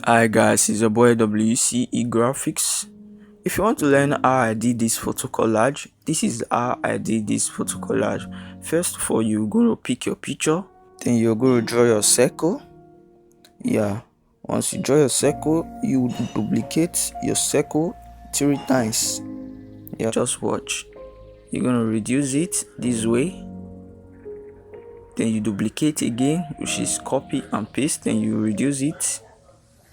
Hi guys, it's your boy WCE GRAPHIX. If you want to learn how I did this photo collage, this is how I did this photo collage. First of all, you're going to pick your picture, then you're going to draw your circle. Once you draw your circle, you duplicate your circle 3 times. Just watch. You're going to reduce it this way, then you duplicate again, which is copy and paste, then you reduce it.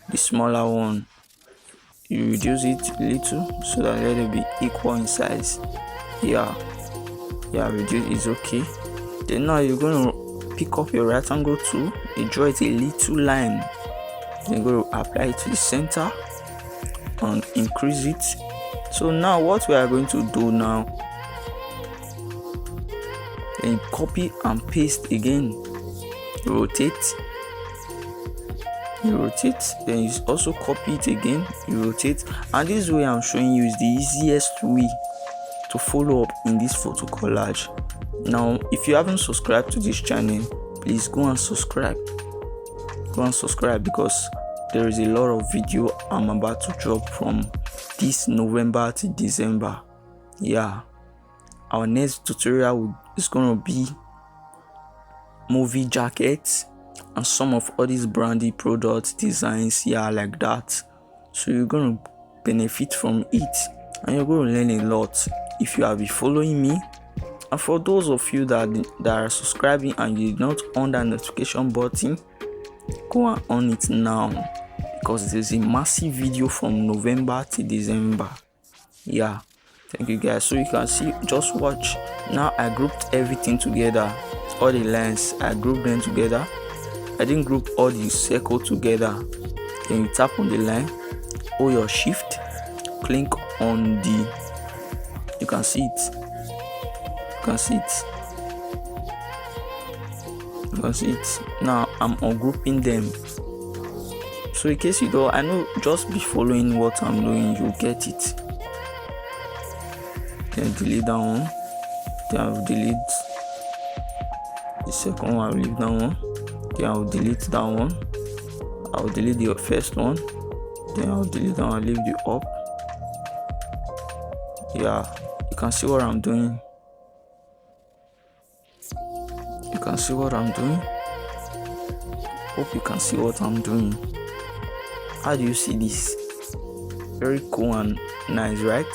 The smaller one, you reduce it a little so that let it be equal in size. Reduce is okay. Then now you're going to pick up your rectangle tool, you draw it a little line, then you're going to apply it to the center and increase it. So now what we are going to do now, then copy and paste again, rotate, then you also copy it again, you rotate, and this way I'm showing you is the easiest way to follow up in this photo collage. Now if you haven't subscribed to this channel, please go and subscribe, because there is a lot of video I'm about to drop from this November to December. Our next tutorial is going to be movie jackets and some of all these brandy product designs like that. So you're going to benefit from it and you're going to learn a lot if you have been following me. And for those of you that are subscribing and you did not on that notification button, go on it now, because there's a massive video from November to December. Thank you guys. So you can see, just watch. Now I grouped everything together, all the lines, I grouped them together. I didn't group all the circle together. Then you tap on the line, hold your shift, click on the, you can see it, now I'm ungrouping them. So in case you don't, I know, just be following what I'm doing, you'll get it. Then delete that one, then I'll delete the second one, I'll leave that one, then I'll delete that one, I'll delete the first one, then I'll delete that one, I'll leave the up. You can see what I'm doing. Hope you can see what I'm doing. How do you see this? Very cool and nice, right?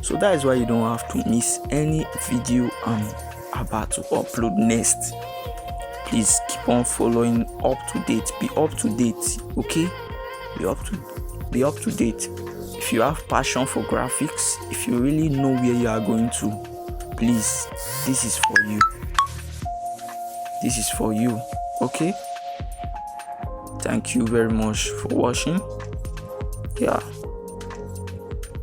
So that is why you don't have to miss any video I'm about to upload next. Please keep on following up to date. Be up to date, okay? Be up to date. If you have passion for graphics, if you really know where you are going to, please, this is for you. Okay? Thank you very much for watching.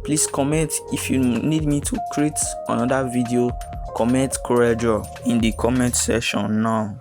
Please comment if you need me to create another video. Comment CorelDRAW in the comment section now.